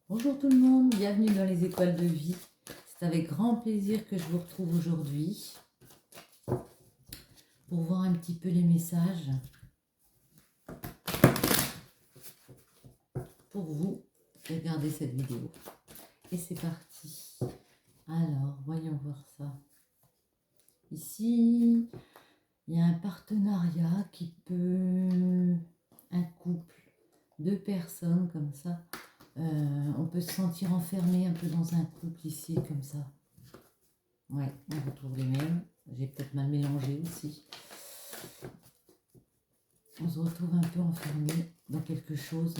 Bonjour tout le monde, bienvenue dans les étoiles de vie. C'est avec grand plaisir que je vous retrouve aujourd'hui pour voir un petit peu les messages pour vous qui regardez cette vidéo. Et c'est parti. Alors, voyons voir ça. Ici, il y a un partenariat qui peut... Un couple, deux personnes comme ça. On peut se sentir enfermé un peu dans un couple ici, comme ça. Ouais, on retrouve les mêmes. J'ai peut-être mal mélangé aussi. On se retrouve un peu enfermé dans quelque chose.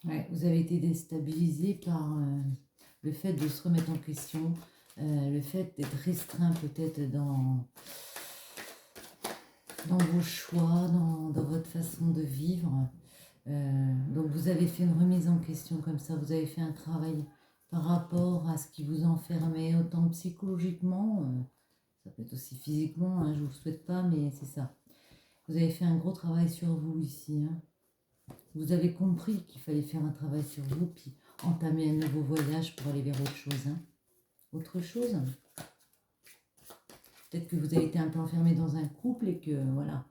Ouais, vous avez été déstabilisé par le fait de se remettre en question, le fait d'être restreint peut-être dans vos choix, dans votre façon de vivre. Donc vous avez fait une remise en question comme ça, vous avez fait un travail par rapport à ce qui vous enfermait, autant psychologiquement, ça peut être aussi physiquement, hein, je ne vous le souhaite pas, mais c'est ça. Vous avez fait un gros travail sur vous ici. Hein. Vous avez compris qu'il fallait faire un travail sur vous, puis entamer un nouveau voyage pour aller vers autre chose. Hein. Autre chose. Peut-être que vous avez été un peu enfermé dans un couple et que, voilà,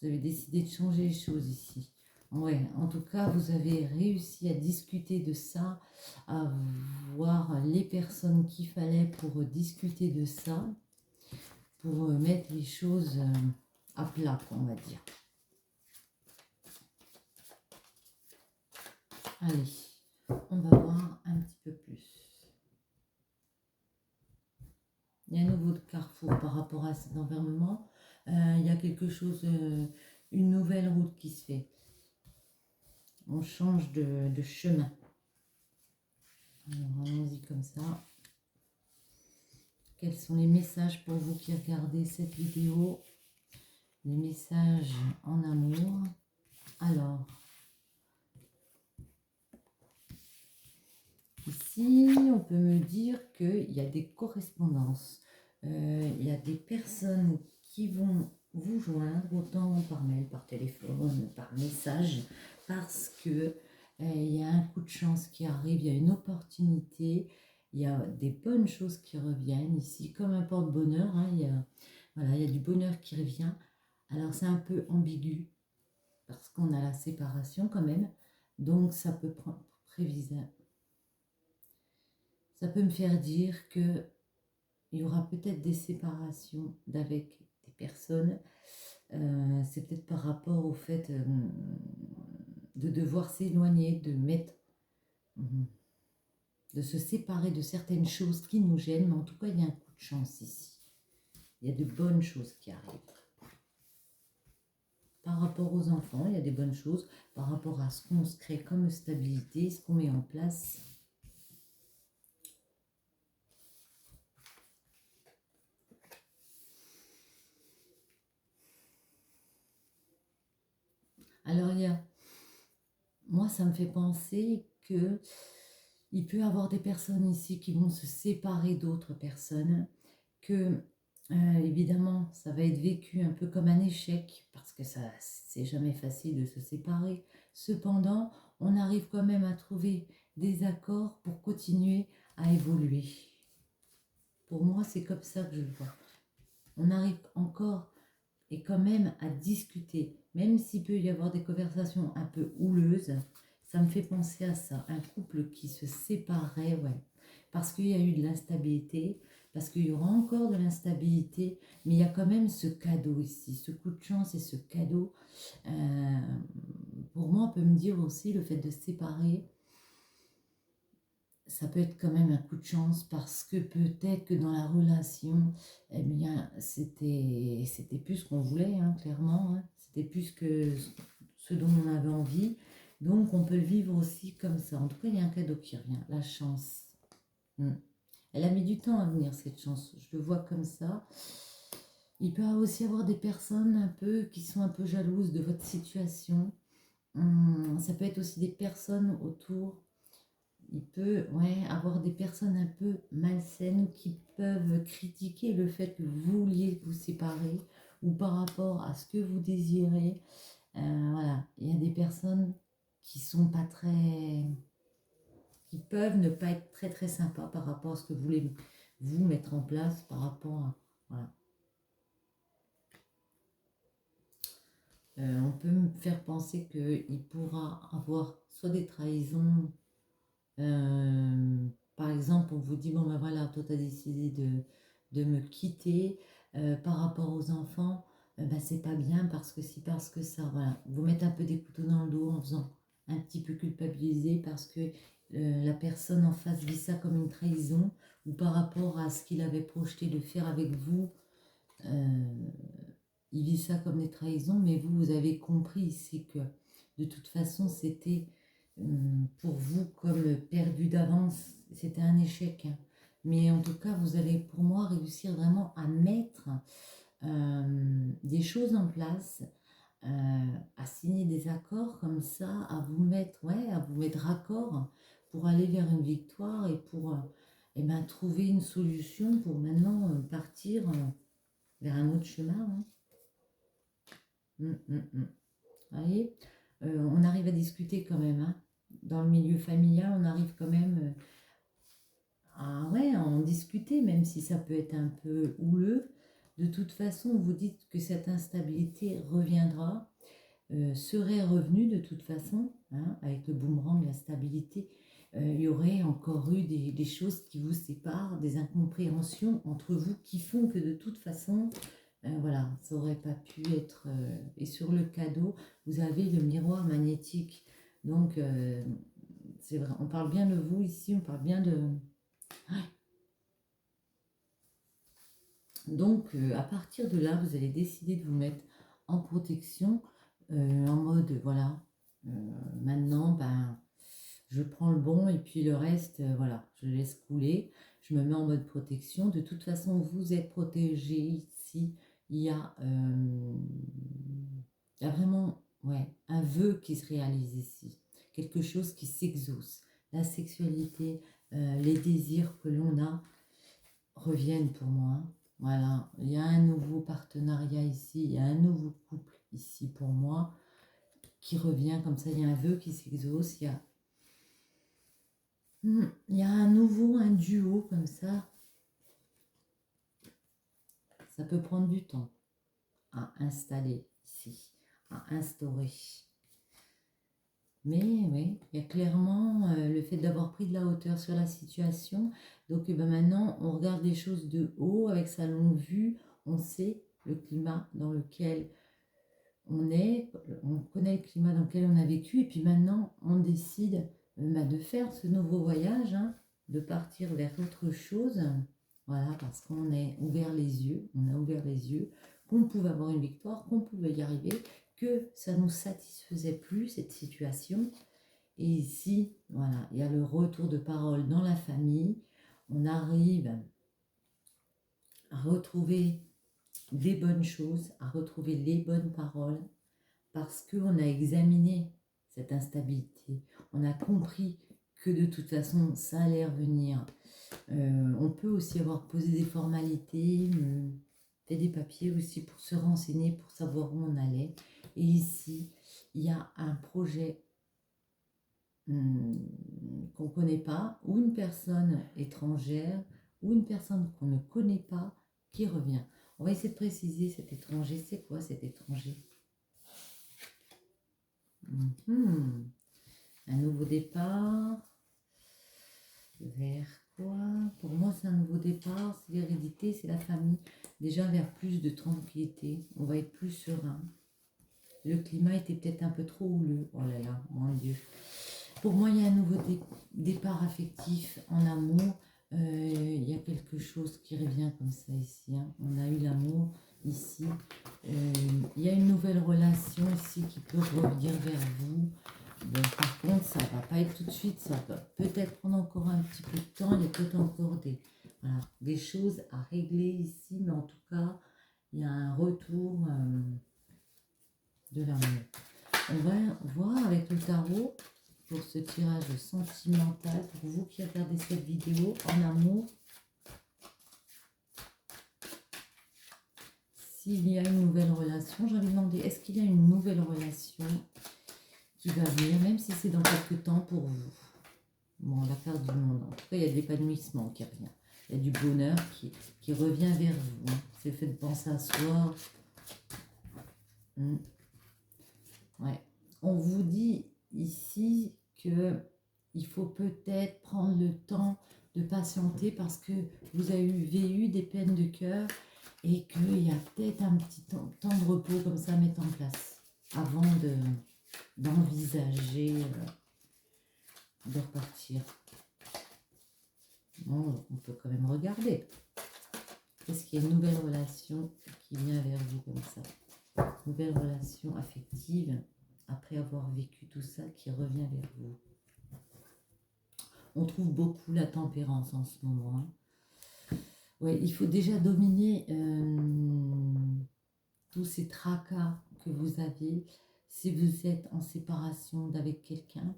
vous avez décidé de changer les choses ici. Ouais, en tout cas, vous avez réussi à discuter de ça, à voir les personnes qu'il fallait pour discuter de ça, pour mettre les choses à plat, on va dire. Allez, on va voir un petit peu plus. Il y a un nouveau carrefour par rapport à cet environnement. Il y a quelque chose, une nouvelle route qui se fait. On change de chemin. Alors allons-y comme ça. Quels sont les messages pour vous qui regardez cette vidéo? Les messages en amour. Alors, ici, on peut me dire qu'il y a des correspondances. Il y a des personnes qui vont vous joindre, autant par mail, par téléphone, par message, parce que il y a un coup de chance qui arrive, il y a une opportunité, il y a des bonnes choses qui reviennent ici, comme un porte-bonheur. Hein, voilà, il y a du bonheur qui revient. Alors c'est un peu ambigu, parce qu'on a la séparation quand même, donc ça peut prendre prévision. Ça peut me faire dire que il y aura peut-être des séparations d'avec des personnes. C'est peut-être par rapport au fait de devoir s'éloigner, de se séparer de certaines choses qui nous gênent, mais en tout cas, il y a un coup de chance ici. Il y a de bonnes choses qui arrivent. Par rapport aux enfants, il y a des bonnes choses. Par rapport à ce qu'on se crée comme stabilité, ce qu'on met en place. Alors, moi, ça me fait penser que il peut y avoir des personnes ici qui vont se séparer d'autres personnes, que évidemment, ça va être vécu un peu comme un échec, parce que ça, c'est jamais facile de se séparer. Cependant, on arrive quand même à trouver des accords pour continuer à évoluer. Pour moi, c'est comme ça que je le vois. On arrive encore et quand même à discuter, même s'il peut y avoir des conversations un peu houleuses, ça me fait penser à ça, un couple qui se séparait, ouais, parce qu'il y a eu de l'instabilité, parce qu'il y aura encore de l'instabilité, mais il y a quand même ce cadeau ici, ce coup de chance et ce cadeau. Pour moi, on peut me dire aussi le fait de se séparer, ça peut être quand même un coup de chance parce que peut-être que dans la relation, eh bien, c'était plus ce qu'on voulait, hein, clairement. Hein. C'était plus que ce dont on avait envie. Donc, on peut le vivre aussi comme ça. En tout cas, il y a un cadeau qui revient, la chance. Elle a mis du temps à venir, cette chance. Je le vois comme ça. Il peut aussi y avoir des personnes un peu qui sont un peu jalouses de votre situation. Ça peut être aussi des personnes autour il peut ouais, avoir des personnes un peu malsaines qui peuvent critiquer le fait que vous vouliez vous séparer ou par rapport à ce que vous désirez. Voilà, il y a des personnes qui sont pas très, qui peuvent ne pas être très très sympas par rapport à ce que vous voulez vous mettre en place par rapport à, voilà. On peut me faire penser qu'il pourra avoir soit des trahisons. Par exemple, on vous dit, bon ben voilà, toi tu as décidé de me quitter par rapport aux enfants, ben, c'est pas bien parce que si, parce que ça, voilà. Vous mettez un peu des couteaux dans le dos en faisant un petit peu culpabiliser parce que la personne en face vit ça comme une trahison ou par rapport à ce qu'il avait projeté de faire avec vous, euh, il vit ça comme des trahisons, mais vous, vous avez compris ici que de toute façon, c'était pour vous comme perdu d'avance, c'était un échec. Mais en tout cas, vous allez pour moi réussir vraiment à mettre des choses en place, à signer des accords comme ça, à vous mettre, ouais, à vous mettre raccord pour aller vers une victoire et pour eh ben, trouver une solution pour maintenant partir vers un autre chemin. Hein. Mm. Vous voyez, on arrive à discuter quand même. Hein. Dans le milieu familial, on arrive quand même ouais, à en discuter, même si ça peut être un peu houleux. De toute façon, vous dites que cette instabilité reviendra, serait revenue de toute façon, hein, avec le boomerang, la stabilité. Il y aurait encore eu des choses qui vous séparent, des incompréhensions entre vous qui font que de toute façon, voilà, ça aurait pas pu être. Et sur le cadeau, vous avez le miroir magnétique. Donc, c'est vrai, on parle bien de vous ici, on parle bien de. Donc, à partir de là, vous allez décider de vous mettre en protection, en mode, voilà, euh, maintenant, ben, je prends le bon et puis le reste, voilà, je laisse couler, je me mets en mode protection. De toute façon, vous êtes protégé ici. Il y a, euh, il y a vraiment ouais, un vœu qui se réalise ici, quelque chose qui s'exauce. La sexualité, les désirs que l'on a reviennent pour moi. Voilà, il y a un nouveau partenariat ici, il y a un nouveau couple ici pour moi qui revient comme ça, il y a un vœu qui s'exauce, il y a un nouveau, un duo comme ça peut prendre du temps à installer ici, à instaurer. Mais oui, il y a clairement le fait d'avoir pris de la hauteur sur la situation. Donc ben maintenant, on regarde les choses de haut avec sa longue vue. On sait le climat dans lequel on est, on connaît le climat dans lequel on a vécu. Et puis maintenant, on décide ben, de faire ce nouveau voyage, hein, de partir vers autre chose. Voilà, parce qu'on est ouvert les yeux, on a ouvert les yeux, qu'on pouvait avoir une victoire, qu'on pouvait y arriver, que ça ne nous satisfaisait plus, cette situation. Et ici, voilà, il y a le retour de parole dans la famille. On arrive à retrouver des bonnes choses, à retrouver les bonnes paroles, parce qu'on a examiné cette instabilité. On a compris que de toute façon, ça allait revenir. On peut aussi avoir posé des formalités, fait des papiers aussi pour se renseigner, pour savoir où on allait. Et ici, il y a un projet qu'on ne connaît pas, ou une personne étrangère, ou une personne qu'on ne connaît pas qui revient. On va essayer de préciser cet étranger. C'est quoi cet étranger? Un nouveau départ. Vers quoi? Pour moi, c'est un nouveau départ, c'est l'hérédité, c'est la famille. Déjà vers plus de tranquillité. On va être plus serein. Le climat était peut-être un peu trop houleux. Oh là là, mon Dieu. Pour moi, il y a un nouveau départ affectif en amour. Il y a quelque chose qui revient comme ça ici. Hein. On a eu l'amour ici. Il y a une nouvelle relation ici qui peut revenir vers vous. Bon, par contre, ça ne va pas être tout de suite. Ça va peut-être prendre encore un petit peu de temps. Il y a peut-être encore des choses à régler ici. Mais en tout cas, il y a un retour de l'amour. On va voir avec le tarot pour ce tirage sentimental pour vous qui regardez cette vidéo en amour. S'il y a une nouvelle relation, j'ai envie de demander, est-ce qu'il y a une nouvelle relation qui va venir, même si c'est dans quelques temps pour vous? Bon, la carte du monde. En tout cas, il y a de l'épanouissement qui revient. Il y a du bonheur qui revient vers vous. Hein. C'est le fait de penser à soi. Ouais. On vous dit ici que il faut peut-être prendre le temps de patienter parce que vous avez eu des peines de cœur et qu'il y a peut-être un petit temps de repos comme ça à mettre en place avant d'envisager de repartir. Bon, on peut quand même regarder. Est-ce qu'il y a une nouvelle relation qui vient vers vous comme ça? Nouvelle relation affective, après avoir vécu tout ça, qui revient vers vous. On trouve beaucoup la tempérance en ce moment. Hein. Ouais, il faut déjà dominer tous ces tracas que vous avez si vous êtes en séparation d'avec quelqu'un.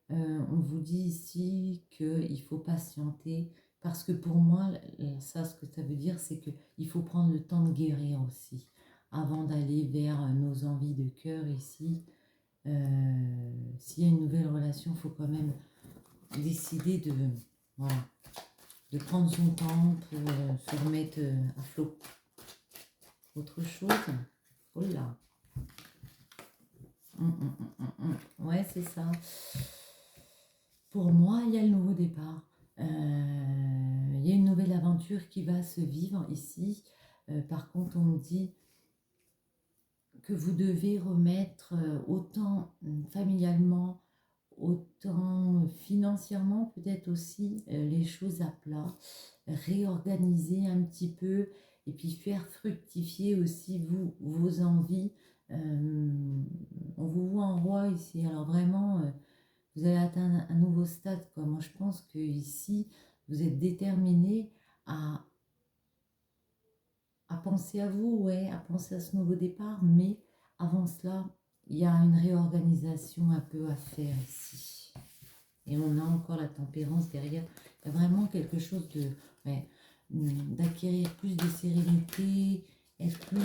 On vous dit ici qu'il faut patienter parce que pour moi, ça, ce que ça veut dire, c'est qu'il faut prendre le temps de guérir aussi avant d'aller vers nos envies de cœur ici. S'il y a une nouvelle relation, il faut quand même décider de prendre son temps pour se remettre à flot. Autre chose? Oh là! Ouais, c'est ça. Pour moi, il y a le nouveau départ. Il y a une nouvelle aventure qui va se vivre ici. Par contre, on me dit que vous devez remettre autant familialement, autant financièrement peut-être aussi les choses à plat, réorganiser un petit peu et puis faire fructifier aussi vos envies. On vous voit en roi ici, alors vraiment vous allez atteindre un nouveau stade, quoi. Moi je pense que ici vous êtes déterminé à penser à vous, ouais, à penser à ce nouveau départ, mais avant cela, il y a une réorganisation un peu à faire ici. Et on a encore la tempérance derrière. Il y a vraiment quelque chose d'acquérir plus de sérénité, être plus...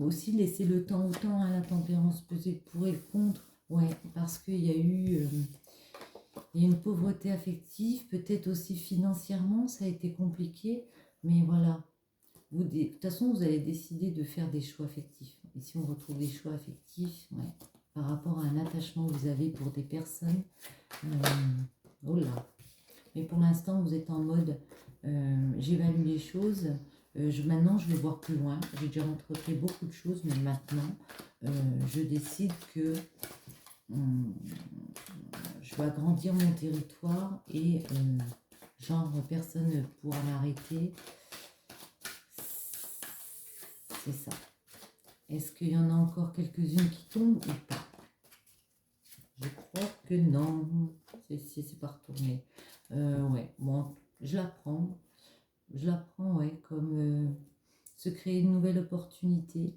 aussi laisser le temps au temps à la tempérance, peser le pour et le contre. Ouais, parce qu'il y a eu une pauvreté affective, peut-être aussi financièrement, ça a été compliqué, mais voilà. De toute façon, vous allez décider de faire des choix affectifs. Ici, on retrouve des choix affectifs par rapport à un attachement que vous avez pour des personnes. Oh là. Mais pour l'instant, vous êtes en mode j'évalue les choses. Maintenant, je vais voir plus loin. J'ai déjà entrepris beaucoup de choses, mais maintenant, je décide que je vais agrandir mon territoire et genre, personne ne pourra m'arrêter. C'est ça. Est-ce qu'il y en a encore quelques-unes qui tombent ou pas? Je crois que non. C'est pas retourné. Ouais, bon, je la prends. Je la prends, ouais, comme se créer une nouvelle opportunité.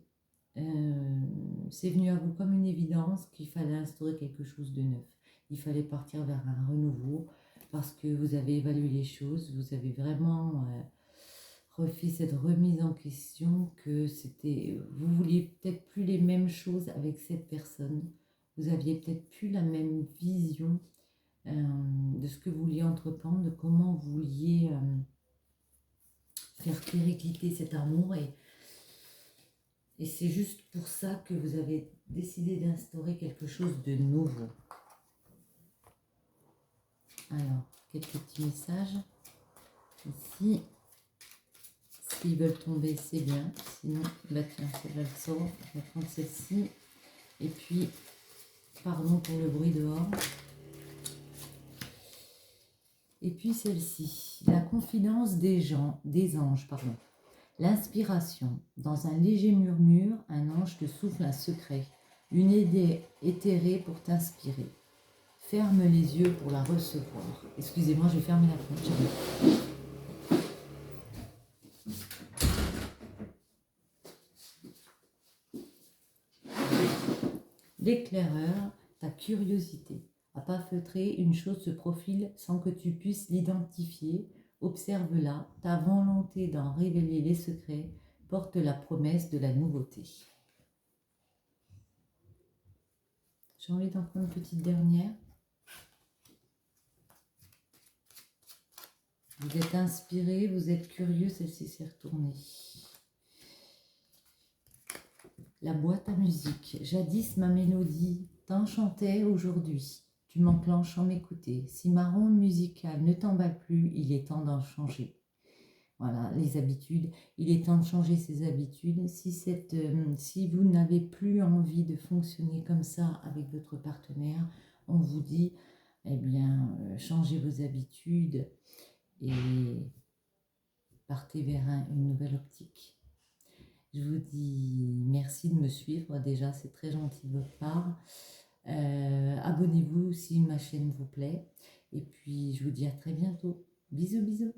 C'est venu à vous comme une évidence qu'il fallait instaurer quelque chose de neuf. Il fallait partir vers un renouveau parce que vous avez évalué les choses, vous avez vraiment refait cette remise en question que vous vouliez peut-être plus les mêmes choses avec cette personne. Vous aviez peut-être plus la même vision de ce que vous vouliez entreprendre, de comment vous vouliez faire péricliter cet amour et c'est juste pour ça que vous avez décidé d'instaurer quelque chose de nouveau. Alors, quelques petits messages. Ici, s'ils veulent tomber, c'est bien. Sinon, bah tiens, celle-là le sort. Je vais prendre celle-ci. Et puis, pardon pour le bruit dehors. Et puis celle-ci, la confidence des anges, pardon. L'inspiration. Dans un léger murmure, un ange te souffle un secret, une idée éthérée pour t'inspirer. Ferme les yeux pour la recevoir. Excusez-moi, je vais fermer la porte. L'éclaireur, ta curiosité. À pas feutrer, une chose se profile sans que tu puisses l'identifier. Observe-la, ta volonté d'en révéler les secrets porte la promesse de la nouveauté. J'ai envie d'en prendre une petite dernière. Vous êtes inspiré, vous êtes curieux, celle-ci s'est retournée. La boîte à musique. Jadis ma mélodie t'enchantait, aujourd'hui tu m'enclenches en m'écouter. Si ma ronde musicale ne t'emballe plus, il est temps d'en changer. Voilà, les habitudes. Il est temps de changer ses habitudes. Si vous n'avez plus envie de fonctionner comme ça avec votre partenaire, on vous dit, eh bien, changez vos habitudes et partez vers une nouvelle optique. Je vous dis merci de me suivre. Déjà, c'est très gentil de votre part. Abonnez-vous si ma chaîne vous plaît. Et puis, je vous dis à très bientôt. Bisous, bisous.